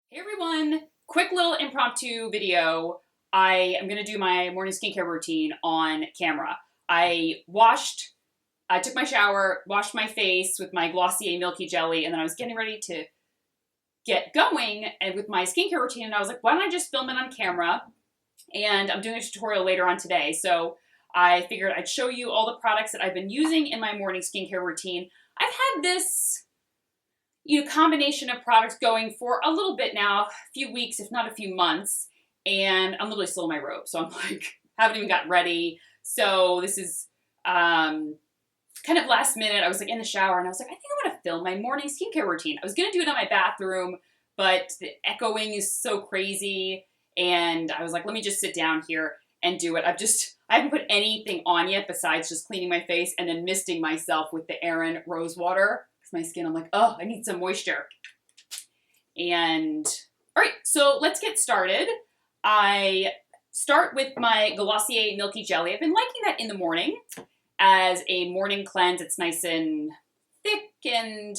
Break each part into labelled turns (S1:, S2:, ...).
S1: Hey everyone, quick little impromptu video. I am gonna do my morning skincare routine on camera. I took my shower, washed my face with my Glossier Milky Jelly, and then I was getting ready to get going and with my skincare routine, and I was like, why don't I just film it on camera? And I'm doing a tutorial later on today, so I figured I'd show you all the products that I've been using in my morning skincare routine. I've had this combination of products going for a little bit now, a few weeks, if not a few months, and I'm literally still in my robe, so I'm like, haven't even gotten ready. So this is kind of last minute. I was like in the shower, and I was like, I think I want to film my morning skincare routine. I was gonna do it in my bathroom, but the echoing is so crazy, and I was like, let me just sit down here and do it. I haven't put anything on yet besides just cleaning my face and then misting myself with the Erin rose water. My skin, I'm like, oh, I need some moisture. And all right, so let's get started. I start with my Glossier Milky Jelly. I've been liking that in the morning as a morning cleanse. It's nice and thick, and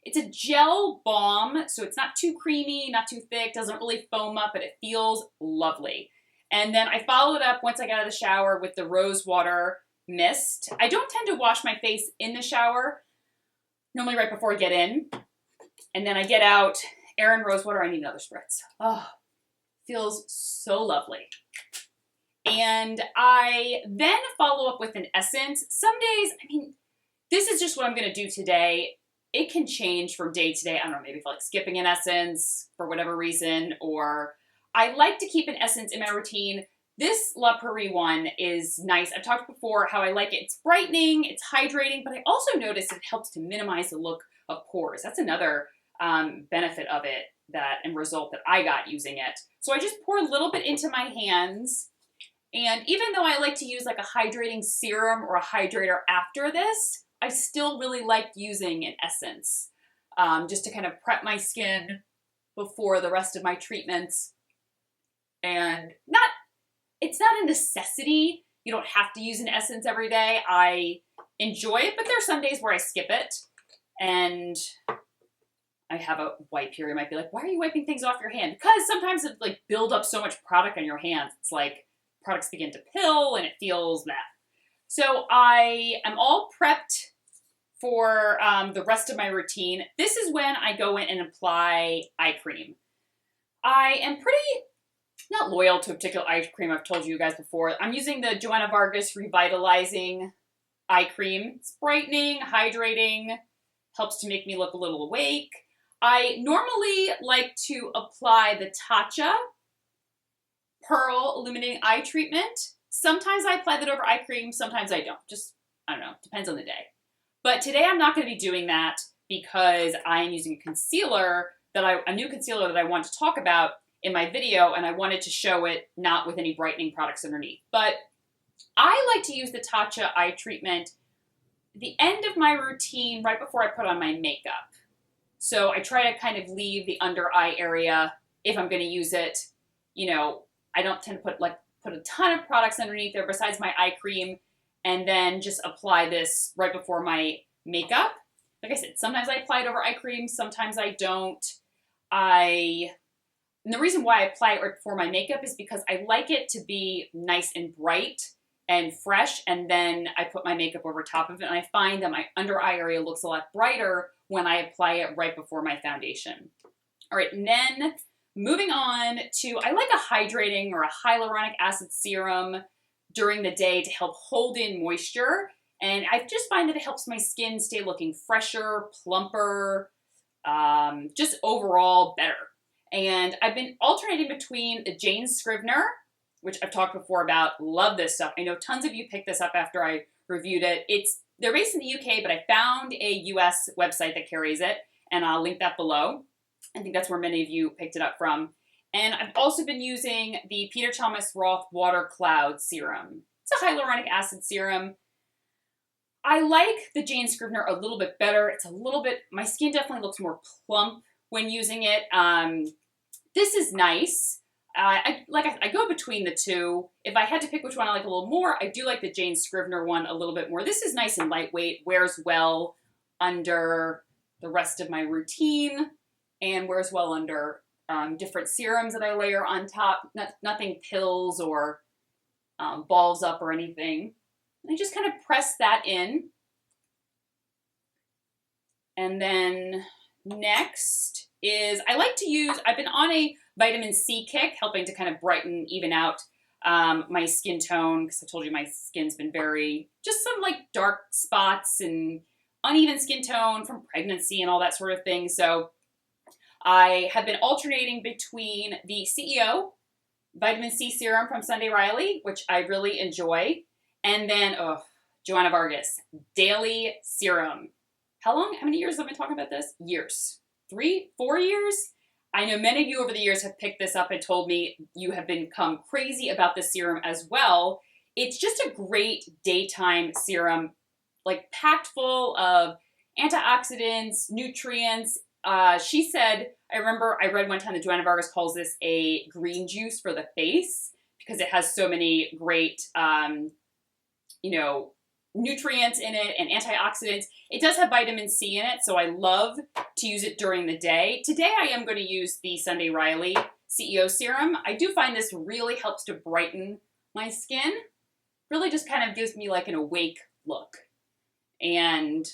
S1: it's a gel balm, so it's not too creamy, not too thick, doesn't really foam up, but it feels lovely. And then I follow it up once I get out of the shower with the rose water mist. I don't tend to wash my face in the shower, normally right before I get in. And then I get out, Erin rose water, I need another spritz. Oh, feels so lovely. And I then follow up with an essence. Some days, this is just what I'm gonna do today. It can change from day to day. I don't know, maybe if I like skipping an essence for whatever reason, or I like to keep an essence in my routine. This La Prairie one is nice. I've talked before how I like it. It's brightening, it's hydrating, but I also notice it helps to minimize the look of pores. That's another benefit of it and result that I got using it. So I just pour a little bit into my hands. And even though I like to use like a hydrating serum or a hydrator after this, I still really like using an essence just to kind of prep my skin before the rest of my treatments. And it's not a necessity. You don't have to use an essence every day. I enjoy it, but there are some days where I skip it. And I have a wipe here. You might be like, why are you wiping things off your hand? Because sometimes it like build up so much product on your hands. It's like products begin to pill and it feels bad. So I am all prepped for the rest of my routine. This is when I go in and apply eye cream. I am pretty not loyal to a particular eye cream. I've told you guys before. I'm using the Joanna Vargas Revitalizing Eye Cream. It's brightening, hydrating, helps to make me look a little awake. I normally like to apply the Tatcha Pearl Illuminating Eye Treatment. Sometimes I apply that over eye cream, sometimes I don't. Just, I don't know, depends on the day. But today I'm not going to be doing that because I'm using a concealer a new concealer that I want to talk about in my video, and I wanted to show it not with any brightening products underneath. But I like to use the Tatcha eye treatment at the end of my routine, right before I put on my makeup. So I try to kind of leave the under eye area if I'm going to use it. I don't tend to put a ton of products underneath there besides my eye cream, and then just apply this right before my makeup. Like I said, sometimes I apply it over eye cream, sometimes I don't. And the reason why I apply it right before my makeup is because I like it to be nice and bright and fresh, and then I put my makeup over top of it, and I find that my under eye area looks a lot brighter when I apply it right before my foundation. All right, and then moving on to, I like a hydrating or a hyaluronic acid serum during the day to help hold in moisture, and I just find that it helps my skin stay looking fresher, plumper, just overall better. And I've been alternating between the Jane Scrivener, which I've talked before about. Love this stuff. I know tons of you picked this up after I reviewed it. They're based in the UK, but I found a US website that carries it, and I'll link that below. I think that's where many of you picked it up from. And I've also been using the Peter Thomas Roth Water Cloud Serum. It's a hyaluronic acid serum. I like the Jane Scrivener a little bit better. My skin definitely looks more plump when using it. This is nice. I go between the two. If I had to pick which one I like a little more, I do like the Jane Scrivener one a little bit more. This is nice and lightweight, wears well under the rest of my routine, and wears well under different serums that I layer on top. Nothing pills or balls up or anything. And I just kind of press that in. And then next is, I like to use, I've been on a vitamin C kick, helping to kind of brighten, even out my skin tone, because I told you my skin's been just some like dark spots and uneven skin tone from pregnancy and all that sort of thing. So I have been alternating between the CEO vitamin C serum from Sunday Riley, which I really enjoy, and then, Joanna Vargas, daily serum. How many years have I been talking about this? Years. 3, 4 years? I know many of you over the years have picked this up and told me you have become crazy about this serum as well. It's just a great daytime serum, like packed full of antioxidants, nutrients. She said, I remember I read one time that Joanna Vargas calls this a green juice for the face because it has so many great, nutrients in it and antioxidants. It does have vitamin C in it, so I love to use it during the day. Today I am going to use the Sunday Riley CEO serum. I do find this really helps to brighten my skin. Really just kind of gives me like an awake look. And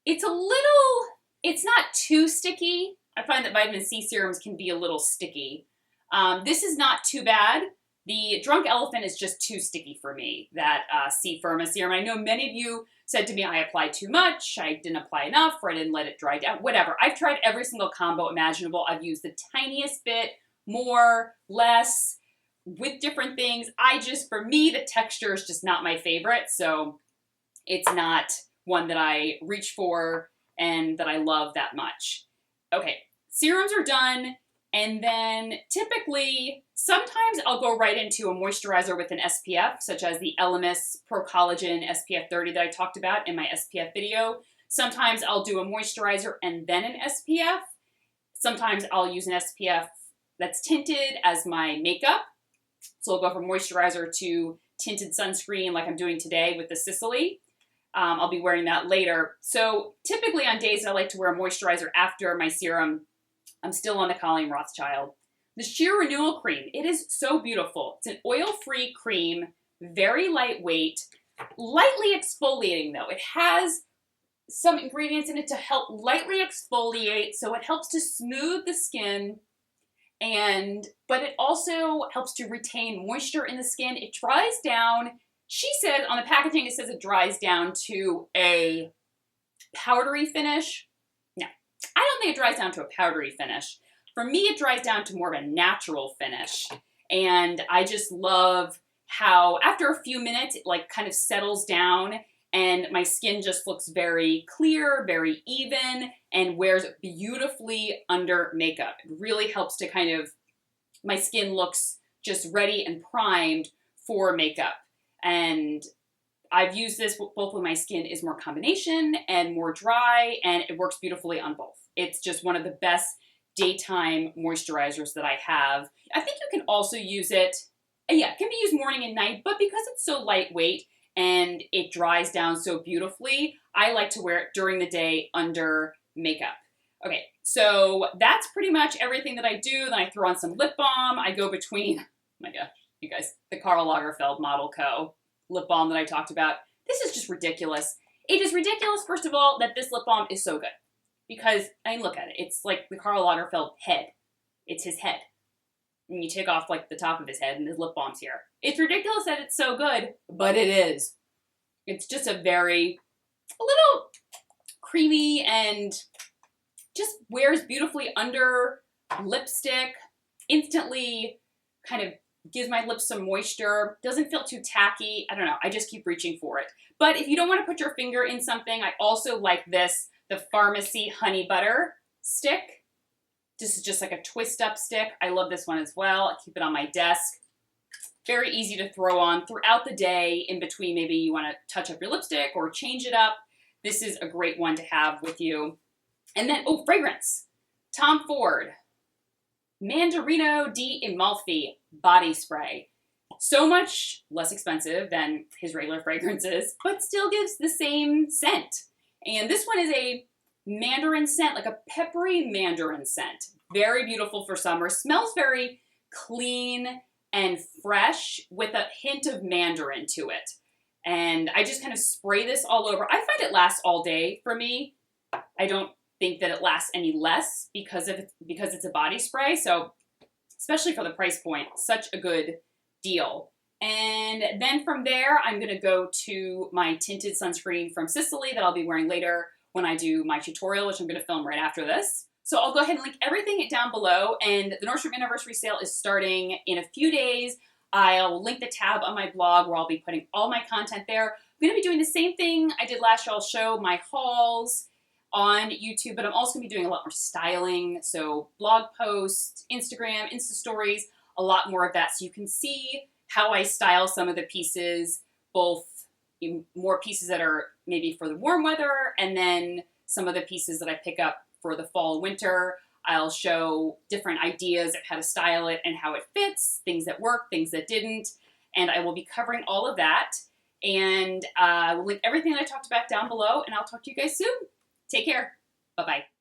S1: it's not too sticky. I find that vitamin C serums can be a little sticky. This is not too bad. The Drunk Elephant is just too sticky for me, that C Firma serum. I know many of you said to me I applied too much, I didn't apply enough, or I didn't let it dry down, whatever. I've tried every single combo imaginable. I've used the tiniest bit, more, less, with different things. For me, the texture is just not my favorite, so it's not one that I reach for and that I love that much. Okay, serums are done. And then typically, sometimes I'll go right into a moisturizer with an SPF, such as the Elemis Pro Collagen SPF 30 that I talked about in my SPF video. Sometimes I'll do a moisturizer and then an SPF. Sometimes I'll use an SPF that's tinted as my makeup. So I'll go from moisturizer to tinted sunscreen like I'm doing today with the Sicily. I'll be wearing that later. So typically on days I like to wear a moisturizer after my serum, I'm still on the Colleen Rothschild. The Sheer Renewal Cream. It is so beautiful. It's an oil-free cream, very lightweight, lightly exfoliating though. It has some ingredients in it to help lightly exfoliate, so it helps to smooth the skin, but it also helps to retain moisture in the skin. It dries down. She said on the packaging, it says it dries down to a powdery finish. I don't think it dries down to a powdery finish. For me, it dries down to more of a natural finish. And I just love how after a few minutes, it like kind of settles down and my skin just looks very clear, very even, and wears beautifully under makeup. It really helps to my skin looks just ready and primed for makeup. And I've used this both when my skin is more combination and more dry, and it works beautifully on both. It's just one of the best daytime moisturizers that I have. I think you can also use it, it can be used morning and night, but because it's so lightweight and it dries down so beautifully, I like to wear it during the day under makeup. Okay, so that's pretty much everything that I do. Then I throw on some lip balm. I go between, oh my gosh, you guys, the Karl Lagerfeld Model Co. lip balm that I talked about. This is just ridiculous. It is ridiculous, first of all, that this lip balm is so good. Because, look at it. It's like the Karl Lagerfeld head. It's his head. And you take off, like, the top of his head and his lip balm's here. It's ridiculous that it's so good, but it is. It's just a little creamy and just wears beautifully under lipstick. Instantly kind of gives my lips some moisture, doesn't feel too tacky. I don't know, I just keep reaching for it. But if you don't want to put your finger in something, I also like this, the Pharmacy Honey Butter stick. This is just like a twist up stick. I love this one as well. I keep it on my desk. Very easy to throw on throughout the day in between. Maybe you want to touch up your lipstick or change it up. This is a great one to have with you. And then, fragrance. Tom Ford. Mandarino di Amalfi body spray. So much less expensive than his regular fragrances, but still gives the same scent. And this one is a mandarin scent, like a peppery mandarin scent. Very beautiful for summer. Smells very clean and fresh with a hint of mandarin to it. And I just kind of spray this all over. I find it lasts all day for me. I don't think that it lasts any less because it's a body spray. So especially for the price point, such a good deal. And then from there, I'm going to go to my tinted sunscreen from Sicily that I'll be wearing later when I do my tutorial, which I'm going to film right after this. So I'll go ahead and link everything down below, and the Nordstrom Anniversary Sale is starting in a few days. I'll link the tab on my blog where I'll be putting all my content there. I'm going to be doing the same thing I did last year. I'll show my hauls on YouTube, but I'm also going to be doing a lot more styling, so blog posts, Instagram, Insta stories, a lot more of that, so you can see how I style some of the pieces, both more pieces that are maybe for the warm weather, and then some of the pieces that I pick up for the fall, winter. I'll show different ideas of how to style it and how it fits, things that work, things that didn't, and I will be covering all of that. And we'll link everything that I talked about down below, and I'll talk to you guys soon. Take care. Bye-bye.